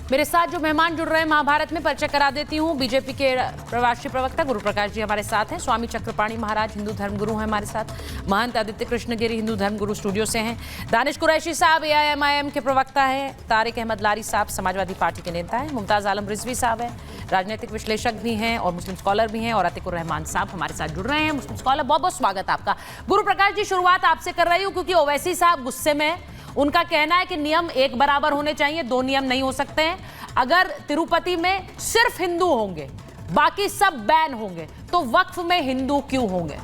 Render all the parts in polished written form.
मेरे साथ जो मेहमान जुड़ रहे हैं महाभारत में, परिचय करा देती हूँ। बीजेपी के राष्ट्रीय प्रवक्ता गुरु प्रकाश जी हमारे साथ हैं। स्वामी चक्रपाणी महाराज हिंदू धर्मगुरु हैं हमारे साथ। महंत आदित्य कृष्णगिरी हिंदू धर्मगुरु स्टूडियो से हैं। दानिश कुरैशी साहब AIMIM के प्रवक्ता हैं। तारिक अहमद लारी साहब समाजवादी पार्टी के नेता हैं। मुमताज आलम रिजवी साहब हैं, राजनीतिक विश्लेषक भी हैं और मुस्लिम स्कॉलर भी हैं। और अतिकुर रहमान साहब हमारे साथ जुड़ रहे हैं, मुस्लिम स्कॉलर। बहुत बहुत स्वागत आपका। गुरु प्रकाश जी, शुरुआत आपसे कर रही हूँ क्योंकि ओवैसी साहब गुस्से में। उनका कहना है कि नियम एक बराबर होने चाहिए, दो नियम नहीं हो सकते हैं। अगर तिरुपति में सिर्फ हिंदू होंगे, बाकी सब बैन होंगे, तो वक्फ में हिंदू क्यों होंगे?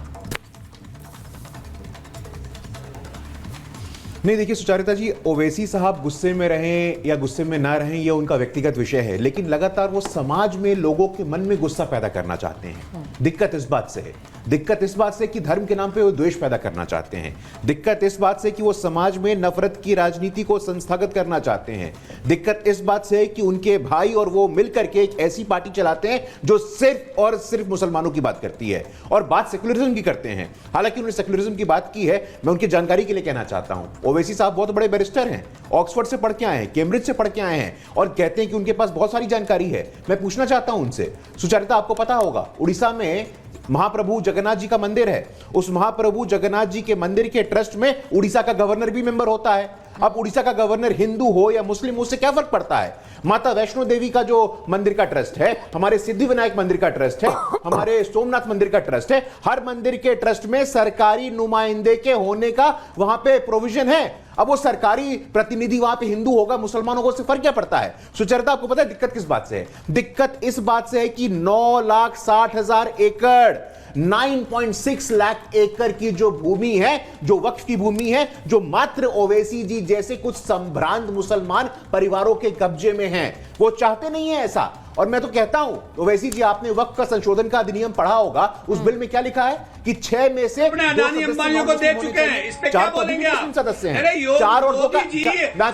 नहीं, देखिए सुचारिता जी, ओवैसी साहब गुस्से में रहें या गुस्से में ना रहें, यह उनका व्यक्तिगत विषय है, लेकिन लगातार वो समाज में लोगों के मन में गुस्सा पैदा करना चाहते हैं। दिक्कत इस बात से है, दिक्कत इस बात से कि धर्म के नाम पे वो द्वेष पैदा करना चाहते हैं। दिक्कत इस बात से कि वो समाज में नफरत की राजनीति को संस्थागत करना चाहते हैं। दिक्कत इस बात से है कि उनके भाई और वो मिलकर के एक ऐसी पार्टी चलाते हैं जो सिर्फ और सिर्फ मुसलमानों की बात करती है और बात सेक्युलरिज्म की करते हैं। हालांकि उन्होंने सेक्युलरिज्म की बात की है, मैं उनकी जानकारी के लिए कहना चाहता हूं। ओवैसी साहब बहुत बड़े बैरिस्टर हैं, ऑक्सफोर्ड से पढ़ के आए हैं, कैम्ब्रिज से पढ़ के आए हैं और कहते हैं कि उनके पास बहुत सारी जानकारी है। मैं पूछना चाहता हूं उनसे, सुचारिता आपको पता होगा उड़ीसा में महाप्रभु जगन्नाथ जी का मंदिर है। उस महाप्रभु जगन्नाथ जी के मंदिर के ट्रस्ट में उड़ीसा का गवर्नर भी मेंबर होता है। अब उड़ीसा का गवर्नर हिंदू हो या मुस्लिम हो, उससे क्या फर्क पड़ता है? माता वैष्णो देवी का जो मंदिर का ट्रस्ट है, हमारे सिद्धिविनायक मंदिर का ट्रस्ट है, हमारे सोमनाथ मंदिर का ट्रस्ट है, हर मंदिर के ट्रस्ट में सरकारी नुमाइंदे के होने का वहां पे प्रोविजन है। अब वो सरकारी प्रतिनिधि वहां पे हिंदू होगा, मुसलमानों को उससे फर्क क्या पड़ता है? सुचरिता, आपको पता है दिक्कत किस बात से है? दिक्कत इस बात से है कि 9,60,000 एकड़ 9.6 लाख एकड़ की जो भूमि है, जो वक्फ की भूमि है, जो मात्र ओवैसी जी जैसे कुछ संभ्रांत मुसलमान परिवारों के कब्जे में है, वो चाहते नहीं है ऐसा। और मैं तो कहता हूं, ओवैसी जी, आपने वक्फ का संशोधन का अधिनियम पढ़ा होगा। उस बिल में क्या लिखा है कि 6 में से अडानी अंबानियों को दे चुके हैं, इस पे क्या बोलेंगे आप? सदस्य हैं 4 और 2 का। मैं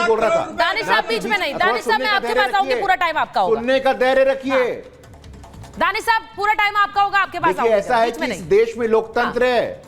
बोल रहा था, दानिश साहब बीच में नहीं। दानिश साहब, मैं आपके पास आऊंगी, पूरा टाइम आपका होगा। सुनने का धैर्य रखिए। दानिश साहब, पूरा टाइम आपका होगा, आपके पास आऊंगी। ऐसा है कि इस देश में लोकतंत्र है।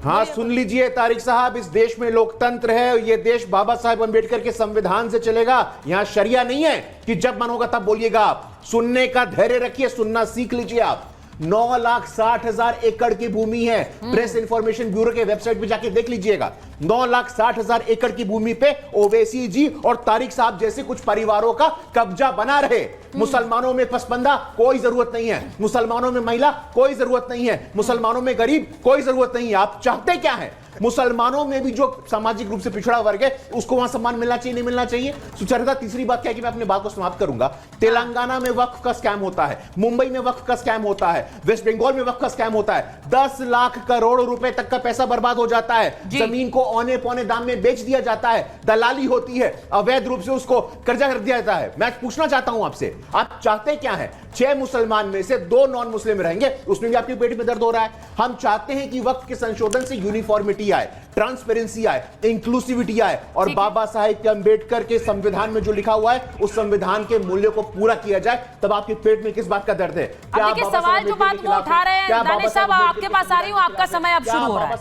हाँ, सुन लीजिए तारिक साहब, इस देश में लोकतंत्र है। ये देश बाबा साहेब अंबेडकर के संविधान से चलेगा। यहां शरिया नहीं है कि जब मन होगा तब बोलिएगा आप। सुनने का धैर्य रखिए, सुनना सीख लीजिए आप। 9,60,000 एकड़ की भूमि है। प्रेस इंफॉर्मेशन ब्यूरो के वेबसाइट पे जाके देख लीजिएगा। 9,60,000 एकड़ की भूमि पे ओवैसी जी और तारिक साहब जैसे कुछ परिवारों का कब्जा बना रहे। मुसलमानों में पसबंदा कोई जरूरत नहीं है, मुसलमानों में महिला कोई जरूरत नहीं है, मुसलमानों में गरीब कोई जरूरत नहीं है। आप चाहते क्या है? मुसलमानों में भी जो सामाजिक रूप से पिछड़ा वर्ग है उसको वहां सम्मान मिलना चाहिए, नहीं मिलना चाहिए? सुचरिता, तीसरी बात क्या है कि मैं अपनी बात को समाप्त करूंगा। तेलंगाना में वक्फ का स्कैम होता है, मुंबई में वक्फ का स्कैम होता है, वेस्ट बंगाल में वक्फ का स्कैम होता है। 10 लाख करोड़ रुपए तक का पैसा बर्बाद हो जाता है। जमीन को औने पौने दाम में बेच दिया जाता है, दलाली होती है, अवैध रूप से उसको कर्जा कर दिया जाता है। मैं पूछना चाहता हूं आपसे, आप चाहते क्या है? 6 मुसलमान में से 2 नॉन मुस्लिम रहेंगे, उसमें भी आपके पेट में दर्द हो रहा है। हम चाहते हैं कि वक्फ के संशोधन से यूनिफॉर्मिटी आए, ट्रांसपेरेंसी आए, इंक्लूसिविटी आए और बाबा साहेब अम्बेडकर के संविधान में जो लिखा हुआ है उस संविधान के मूल्यों को पूरा किया जाए। तब आपके पेट में किस बात का दर्द है? क्या सवाल जो बात वो उठा रहे हैं, दानिश साहब आपके पास आ रही हूं, आपका समय अब शुरू हो रहा है।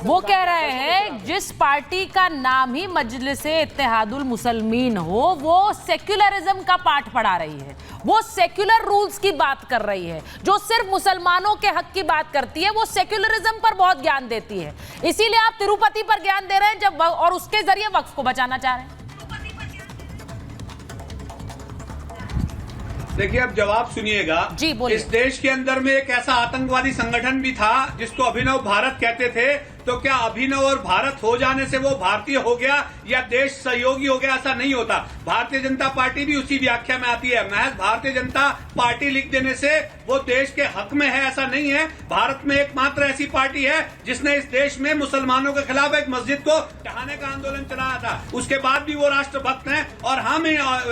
वो कह रहे हैं जिस पार्टी का नाम ही मजलिसे इत्तेहादुल मुसलमीन हो, वो सेक्युलरिज्म का पाठ पढ़ा रही है, वो सेक्युलर रूल्स की बात कर रही है। जो सिर्फ मुसलमानों के हक की बात करती है, वो सेक्युलरिज्म पर बहुत ज्ञान देती है। इसीलिए आप तिरुपति पर ज्ञान दे रहे हैं जब, और उसके जरिए वक्फ को बचाना चाह रहे हैं। देखिए, अब जवाब सुनिएगा जी, बोलिए। इस देश के अंदर में एक ऐसा आतंकवादी संगठन भी था जिसको अभिनव भारत कहते थे। तो क्या अभिनव और भारत हो जाने से वो भारतीय हो गया या देश सहयोगी हो गया? ऐसा नहीं होता। भारतीय जनता पार्टी भी उसी व्याख्या में आती है। महज भारतीय जनता पार्टी लिख देने से वो देश के हक में है, ऐसा नहीं है। भारत में एकमात्र ऐसी पार्टी है जिसने इस देश में मुसलमानों के खिलाफ एक मस्जिद को ढहाने का आंदोलन चलाया था। उसके बाद भी वो राष्ट्रभक्त हैं और हम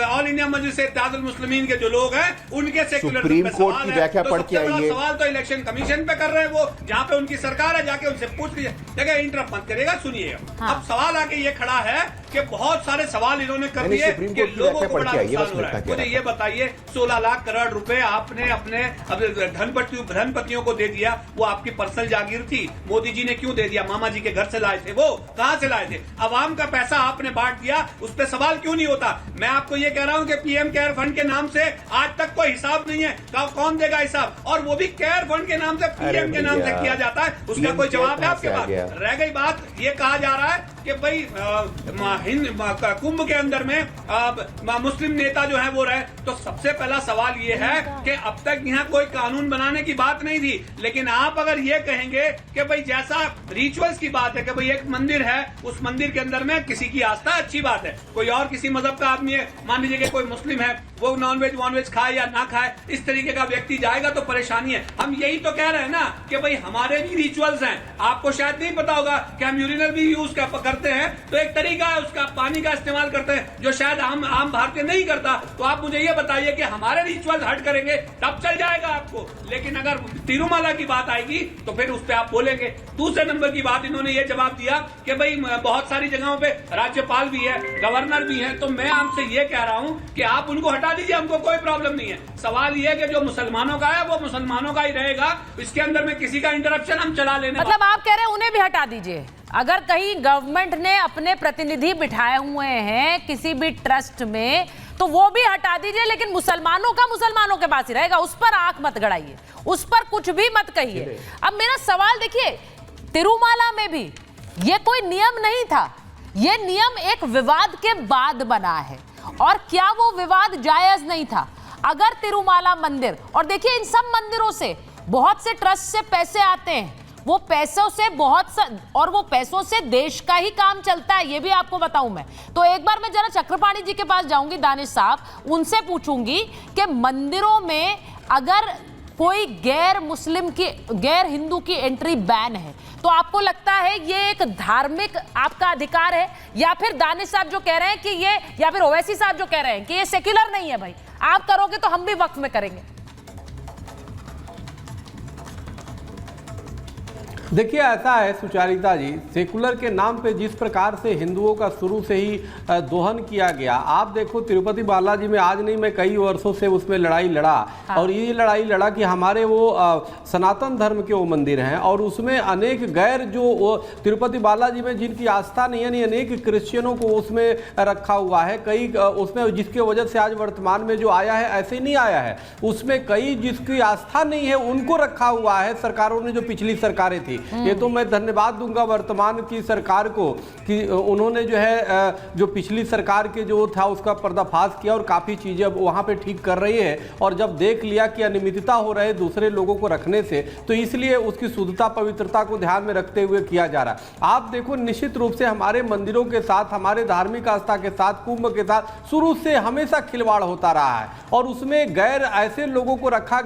ऑल इंडिया मजलिस इत्तेहादुल मुस्लिमीन के जो लोग हैं उनके सेक्युलर सुप्रीम कोर्ट की व्याख्या पढ़ के आइए। सवाल तो इलेक्शन कमीशन पे कर रहे हैं वो, जहाँ पे उनकी सरकार है, जाके उनसे पूछ लीजिए। देखिए इंटरप्ट मत करेगा, सुनिएगा। हाँ। अब सवाल आके ये खड़ा है कि बहुत सारे सवाल इन्होंने कर नहीं, दिए सुप्रीम कि कोर्ट की लोगों व्याख्या को पढ़ बड़ा के आइए, बस नुकसान हो मैं रहा है। इतना कह मुझे रहा ये बताइए 16 लाख करोड़ रुपए आपने अपने धनपतियों को दे दिया, वो आपकी पर्सनल जागीर थी, मोदी जी ने क्यों दे दिया? मामा जी के घर से लाए थे, वो कहां से लाए थे? अवाम का पैसा आपने बांट दिया, उस पर सवाल क्यों नहीं होता? मैं आपको ये कह रहा हूं कि पीएम केयर फंड के नाम से आज तक कोई हिसाब नहीं है, कौन देगा हिसाब? और वो भी केयर फंड के नाम से, पीएम के नाम से किया जाता है, उसका कोई जवाब है आपके पास? रह गई बात, ये कहा जा रहा है कि भाई कुंभ के अंदर में मुस्लिम नेता जो है वो रहे, तो सबसे पहला सवाल ये है कि अब तक यहाँ कोई कानून बनाने की बात नहीं थी, लेकिन आप अगर ये कहेंगे कि भाई जैसा रिचुअल्स की बात है कि भाई एक मंदिर है, उस मंदिर के अंदर में किसी की आस्था, अच्छी बात है, कोई और किसी मजहब का आदमी है, मान लीजिए कि कोई मुस्लिम है, वो नॉनवेज खाए या ना खाए, इस तरीके का व्यक्ति जाएगा तो परेशानी है। हम यही तो कह रहे हैं ना कि भाई हमारे भी रिचुअल्स हैं, आपको शायद नहीं पता होगा कि हम यूरिनल भी यूज करते हैं, तो एक तरीका है उसका, पानी का इस्तेमाल करते हैं, जो शायद आम भारतीय नहीं करता। तो आप मुझे ये बताइए कि हमारे रिचुअल्स हट करेंगे तब चल जाएगा आपको, लेकिन अगर तिरुमाला की बात आएगी तो फिर उस पर आप बोलेंगे। दूसरे नंबर की बात, इन्होंने ये जवाब दिया कि भाई बहुत सारी जगहों पे राज्यपाल भी है, गवर्नर भी है, तो मैं आपसे ये कह रहा हूं कि आप उनको हटा दीजिए, हमको कोई प्रॉब्लम नहीं है। सवाल ये है कि जो मुसलमानों का है वो मुसलमानों का ही रहेगा, इसके अंदर में किसी का इंटरप्शन हम चला लेने, मतलब आप कह रहे हैं उन्हें भी हटा दीजिए। अगर कहीं गवर्नमेंट ने अपने प्रतिनिधि बिठाए हुए हैं किसी भी ट्रस्ट में तो वो भी हटा दीजिए, लेकिन मुसलमानों का मुसलमानों के पास ही रहेगा, उस पर आंख मत गड़ाइए, उस पर कुछ भी मत कहिए। अब मेरा सवाल देखिए, तिरुमाला में भी ये कोई नियम नहीं था, ये नियम एक विवाद के बाद बना है, और क्या वो विवाद जायज नहीं था? अगर तिरुमाला मंदिर, और देखिए इन सब मंदिरों से बहुत से ट्रस्ट से पैसे आते हैं, वो पैसों से और वो पैसों से देश का ही काम चलता है, ये भी आपको बताऊं मैं। तो एक बार मैं जरा चक्रपाणी जी के पास जाऊंगी, दानिश साहब, उनसे पूछूंगी कि मंदिरों में अगर कोई गैर हिंदू की एंट्री बैन है, तो आपको लगता है ये एक धार्मिक आपका अधिकार है, या फिर दानिश साहब जो कह रहे हैं कि ये, या फिर ओवैसी साहब जो कह रहे हैं कि ये सेक्युलर नहीं है, भाई आप करोगे तो हम भी वक्त में करेंगे? देखिए ऐसा है सुचारिता जी, सेकुलर के नाम पे जिस प्रकार से हिंदुओं का शुरू से ही दोहन किया गया, आप देखो तिरुपति बालाजी में आज नहीं, मैं कई वर्षों से उसमें लड़ाई लड़ा। हाँ। और ये लड़ाई लड़ा कि हमारे वो सनातन धर्म के वो मंदिर हैं, और उसमें अनेक गैर जो वो तिरुपति बालाजी में जिनकी आस्था नहीं है, यानी अनेक क्रिश्चियनों को उसमें रखा हुआ है, कई उसमें जिसके वजह से आज वर्तमान में जो आया है ऐसे नहीं आया है, उसमें कई जिसकी आस्था नहीं है उनको रखा हुआ है सरकारों ने, जो पिछली सरकारें थी। ये तो मैं धन्यवाद दूंगा वर्तमान की सरकार को कि उन्होंने जो है जो पिछली सरकार के जो था उसका पर्दाफाश किया और काफ़ी चीज़ें अब वहाँ पे ठीक कर रही है, और जब देख लिया कि अनियमितता हो रहे दूसरे लोगों को रखने से, तो इसलिए उसकी शुद्धता पवित्रता को ध्यान में रखते हुए किया जा रहा है। आप देखो निश्चित रूप से हमारे मंदिरों के साथ, हमारे धार्मिक आस्था के साथ, कुंभ के साथ शुरू से हमेशा खिलवाड़ होता रहा है, और उसमें गैर ऐसे लोगों को रखा